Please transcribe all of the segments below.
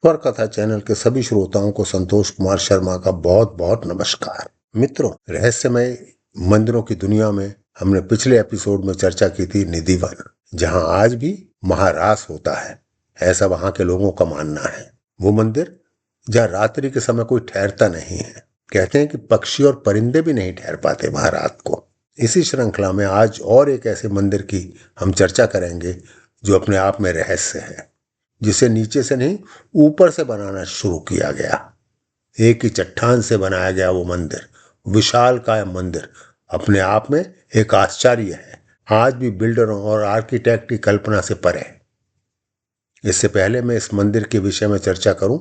स्वर कथा चैनल के सभी श्रोताओं को संतोष कुमार शर्मा का बहुत बहुत नमस्कार। मित्रों, रहस्यमय मंदिरों की दुनिया में हमने पिछले एपिसोड में चर्चा की थी निधिवन, जहां आज भी महारास होता है, ऐसा वहां के लोगों का मानना है। वो मंदिर जहां रात्रि के समय कोई ठहरता नहीं है। कहते हैं कि पक्षी और परिंदे भी नहीं ठहर पाते वहां रात को। इसी श्रृंखला में आज और एक ऐसे मंदिर की हम चर्चा करेंगे जो अपने आप में रहस्य है, जिसे नीचे से नहीं ऊपर से बनाना शुरू किया गया। एक ही चट्टान से बनाया गया वो मंदिर, विशालकाय मंदिर, अपने आप में एक आश्चर्य है। आज भी बिल्डरों और आर्किटेक्ट की कल्पना से परे। इससे पहले मैं इस मंदिर के विषय में चर्चा करूं,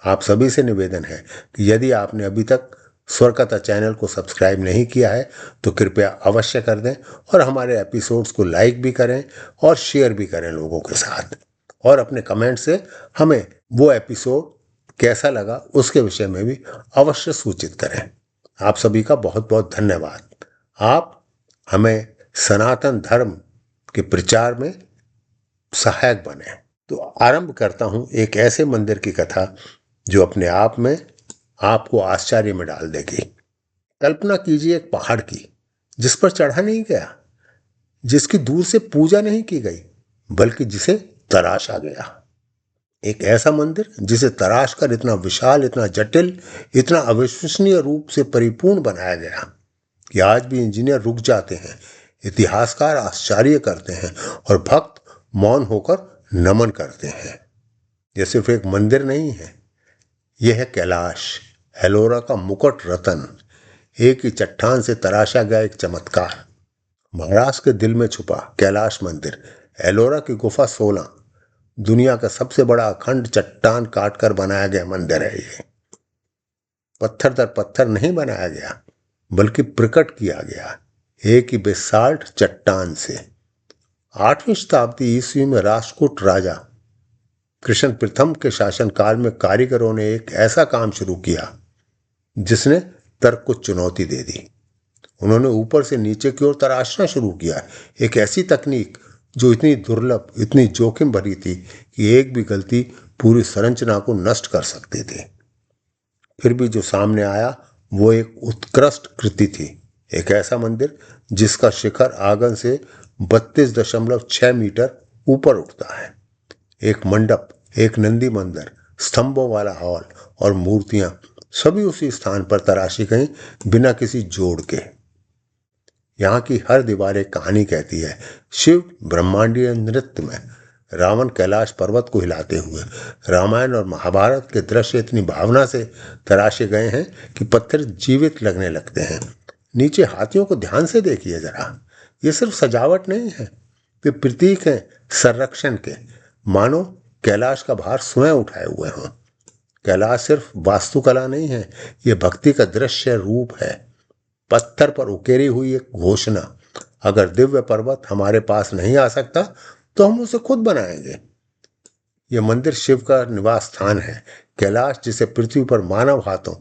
आप सभी से निवेदन है कि यदि आपने अभी तक स्वरकथा चैनल को सब्सक्राइब नहीं किया है तो कृपया अवश्य कर दें और हमारे एपिसोड्स को लाइक भी करें और शेयर भी करें लोगों के साथ, और अपने कमेंट से हमें वो एपिसोड कैसा लगा उसके विषय में भी अवश्य सूचित करें। आप सभी का बहुत बहुत धन्यवाद। आप हमें सनातन धर्म के प्रचार में सहायक बने। तो आरंभ करता हूं एक ऐसे मंदिर की कथा जो अपने आप में आपको आश्चर्य में डाल देगी। कल्पना कीजिए एक पहाड़ की, जिस पर चढ़ा नहीं गया, जिसकी दूर से पूजा नहीं की गई, बल्कि जिसे तराशा गया। एक ऐसा मंदिर जिसे तराश कर इतना विशाल, इतना जटिल, इतना अविश्वसनीय रूप से परिपूर्ण बनाया गया कि आज भी इंजीनियर रुक जाते हैं, इतिहासकार आश्चर्य करते हैं और भक्त मौन होकर नमन करते हैं। यह सिर्फ एक मंदिर नहीं है, यह है कैलाश, एलोरा का मुकुट रतन, एक ही चट्टान से तराशा गया एक चमत्कार। महाराष्ट्र के दिल में छुपा कैलाश मंदिर, एलोरा की गुफा 16, दुनिया का सबसे बड़ा अखंड चट्टान काटकर बनाया गया मंदिर है। ये पत्थर दर पत्थर नहीं बनाया गया, बल्कि प्रकट किया गया एक ही बेसाल्ट चट्टान से। 8वीं शताब्दी ईस्वी में राष्ट्रकूट राजा कृष्ण प्रथम के शासनकाल में कारीगरों ने एक ऐसा काम शुरू किया जिसने तर्क को चुनौती दे दी। उन्होंने ऊपर से नीचे की ओर तराशना शुरू किया, एक ऐसी तकनीक जो इतनी दुर्लभ, इतनी जोखिम भरी थी कि एक भी गलती पूरी संरचना को नष्ट कर सकती थी। फिर भी जो सामने आया वो एक उत्कृष्ट कृति थी, एक ऐसा मंदिर जिसका शिखर आंगन से 32.6 मीटर ऊपर उठता है। एक मंडप, एक नंदी मंदिर, स्तंभों वाला हॉल और मूर्तियां सभी उसी स्थान पर तराशी गई, बिना किसी जोड़ के। यहाँ की हर दीवार एक कहानी कहती है। शिव ब्रह्मांडीय नृत्य में रावण कैलाश पर्वत को हिलाते हुए, रामायण और महाभारत के दृश्य इतनी भावना से तराशे गए हैं कि पत्थर जीवित लगने लगते हैं। नीचे हाथियों को ध्यान से देखिए जरा, ये सिर्फ सजावट नहीं है, वे प्रतीक हैं संरक्षण के, मानो कैलाश का भार स्वयं उठाए हुए हों। कैलाश सिर्फ वास्तुकला नहीं है, ये भक्ति का दृश्य रूप है। पत्थर पर उकेरी हुई एक घोषणा, अगर दिव्य पर्वत हमारे पास नहीं आ सकता तो हम उसे खुद बनाएंगे। यह मंदिर शिव का निवास स्थान है, कैलाश जिसे पृथ्वी पर मानव हाथों,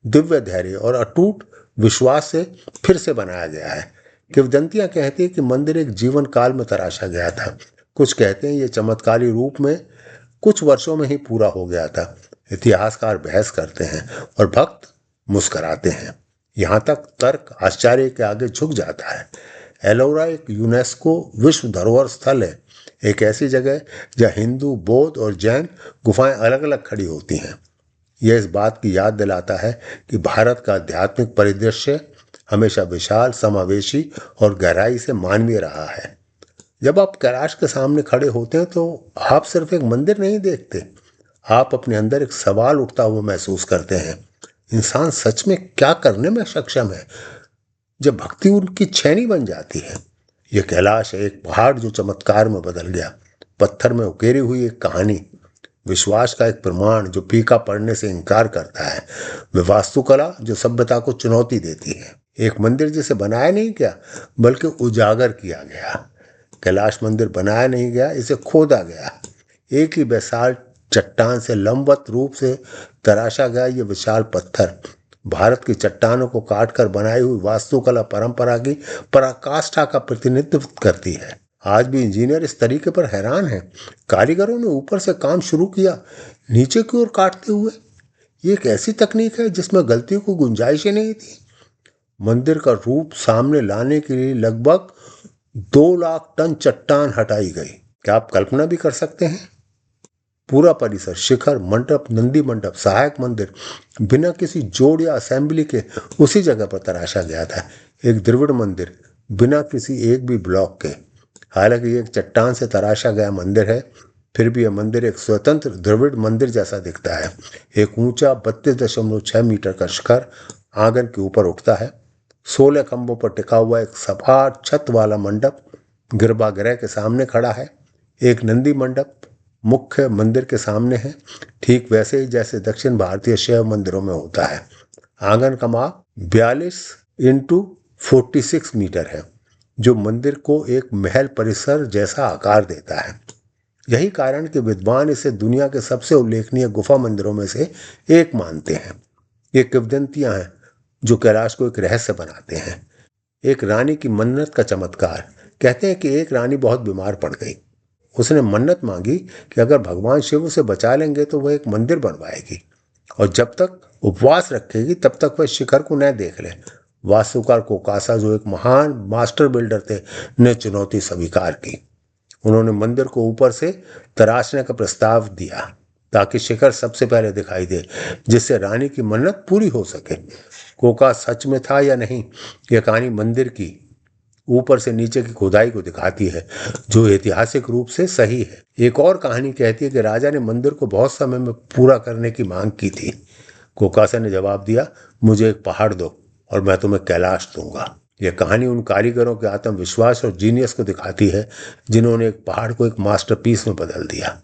दिव्य धैर्य और अटूट विश्वास से फिर से बनाया गया है। किंवदंतियां कहती है कि मंदिर एक जीवन काल में तराशा गया था। कुछ कहते हैं ये चमत्कारी रूप में कुछ वर्षों में ही पूरा हो गया था। इतिहासकार बहस करते हैं और भक्त मुस्कुराते हैं। यहां तक तर्क आश्चर्य के आगे झुक जाता है। एलोरा एक यूनेस्को विश्व धरोहर स्थल है, एक ऐसी जगह जहां हिंदू, बौद्ध और जैन गुफाएं अलग अलग खड़ी होती हैं। यह इस बात की याद दिलाता है कि भारत का आध्यात्मिक परिदृश्य हमेशा विशाल, समावेशी और गहराई से मानवीय रहा है। जब आप कैलाश के सामने खड़े होते हैं तो आप सिर्फ एक मंदिर नहीं देखते, आप अपने अंदर एक सवाल उठता हुआ महसूस करते हैं। इंसान सच में क्या करने में सक्षम है जब भक्ति उनकी छेनी बन जाती है। यह कैलाश है, एक पहाड़ जो चमत्कार में बदल गया, पत्थर में उकेरी हुई एक कहानी, विश्वास का एक प्रमाण जो फीका पड़ने से इनकार करता है, वे वास्तुकला जो सभ्यता को चुनौती देती है। एक मंदिर जिसे बनाया नहीं गया बल्कि उजागर किया गया। कैलाश मंदिर बनाया नहीं गया, इसे खोदा गया। एक ही बेसाल्ट चट्टान से लंबवत रूप से तराशा गया ये विशाल पत्थर भारत की चट्टानों को काटकर बनाई हुई वास्तुकला परंपरा की पराकाष्ठा का प्रतिनिधित्व करती है। आज भी इंजीनियर इस तरीके पर हैरान हैं। कारीगरों ने ऊपर से काम शुरू किया, नीचे की ओर काटते हुए। ये एक ऐसी तकनीक है जिसमें गलती को गुंजाइश ही नहीं थी। मंदिर का रूप सामने लाने के लिए लगभग 2 लाख टन चट्टान हटाई गई। क्या आप कल्पना भी कर सकते हैं? पूरा परिसर, शिखर, मंडप, नंदी मंडप, सहायक मंदिर बिना किसी जोड़ या असेंबली के उसी जगह पर तराशा गया था। एक द्रविड़ मंदिर बिना किसी एक भी ब्लॉक के। हालांकि ये एक चट्टान से तराशा गया मंदिर है, फिर भी यह मंदिर एक स्वतंत्र द्रविड़ मंदिर जैसा दिखता है। एक ऊंचा 32.6 मीटर का शिखर आंगन के ऊपर उठता है। 16 खंभों पर टिका हुआ एक सपाट छत वाला मंडप गर्भगृह के सामने खड़ा है। एक नंदी मंडप मुख्य मंदिर के सामने है, ठीक वैसे ही जैसे दक्षिण भारतीय शैव मंदिरों में होता है। आंगन का माप 42x46 मीटर है, जो मंदिर को एक महल परिसर जैसा आकार देता है। यही कारण कि विद्वान इसे दुनिया के सबसे उल्लेखनीय गुफा मंदिरों में से एक मानते हैं। ये किंवदंतियां हैं जो कैलाश को एक रहस्य बनाते हैं। एक रानी की मन्नत का चमत्कार। कहते हैं कि एक रानी बहुत बीमार पड़ गई। उसने मन्नत मांगी कि अगर भगवान शिव उसे बचा लेंगे तो वह एक मंदिर बनवाएगी और जब तक उपवास रखेगी तब तक वह शिखर को न देख ले। वास्तुकार कोकासा, जो एक महान मास्टर बिल्डर थे, ने चुनौती स्वीकार की। उन्होंने मंदिर को ऊपर से तराशने का प्रस्ताव दिया ताकि शिखर सबसे पहले दिखाई दे, जिससे रानी की मन्नत पूरी हो सके। कोका सच में था या नहीं, यह कहानी मंदिर की ऊपर से नीचे की खुदाई को दिखाती है, जो ऐतिहासिक रूप से सही है। एक और कहानी कहती है कि राजा ने मंदिर को बहुत समय में पूरा करने की मांग की थी। कोकासा ने जवाब दिया, मुझे एक पहाड़ दो और मैं तुम्हें कैलाश दूंगा। यह कहानी उन कारीगरों के आत्मविश्वास और जीनियस को दिखाती है जिन्होंने एक पहाड़ को एक मास्टरपीस में बदल दिया।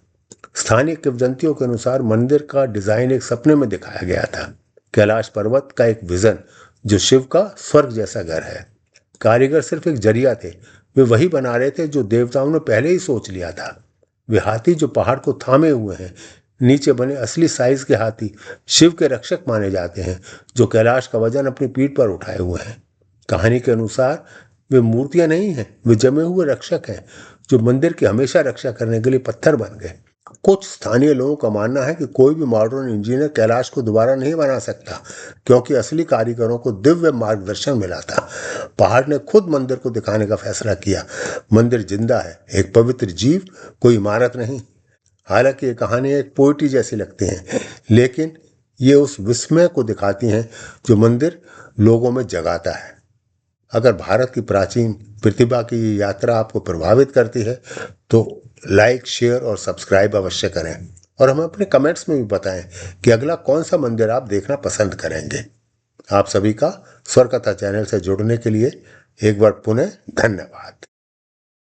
स्थानीय किंवदंतियों के अनुसार मंदिर का डिजाइन एक सपने में दिखाया गया था। कैलाश पर्वत का एक विजन जो शिव का स्वर्ग जैसा घर है। कारीगर सिर्फ एक जरिया थे, वे वही बना रहे थे जो देवताओं ने पहले ही सोच लिया था। वे हाथी जो पहाड़ को थामे हुए हैं, नीचे बने असली साइज के हाथी शिव के रक्षक माने जाते हैं, जो कैलाश का वजन अपनी पीठ पर उठाए हुए हैं। कहानी के अनुसार वे मूर्तियां नहीं हैं, वे जमे हुए रक्षक हैं जो मंदिर की हमेशा रक्षा करने के लिए पत्थर बन गए। कुछ स्थानीय लोगों का मानना है कि कोई भी मॉडर्न इंजीनियर कैलाश को दोबारा नहीं बना सकता, क्योंकि असली कारीगरों को दिव्य मार्गदर्शन मिला था। पहाड़ ने खुद मंदिर को दिखाने का फैसला किया। मंदिर जिंदा है, एक पवित्र जीव, कोई इमारत नहीं। हालांकि ये कहानी एक पोइट्री जैसी लगती है, लेकिन ये उस विस्मय को दिखाती हैं जो मंदिर लोगों में जगाता है। अगर भारत की प्राचीन प्रतिभा की ये यात्रा आपको प्रभावित करती है तो लाइक, शेयर और सब्सक्राइब अवश्य करें और हमें अपने कमेंट्स में भी बताएं कि अगला कौन सा मंदिर आप देखना पसंद करेंगे। आप सभी का स्वर कथा चैनल से जुड़ने के लिए एक बार पुनः धन्यवाद।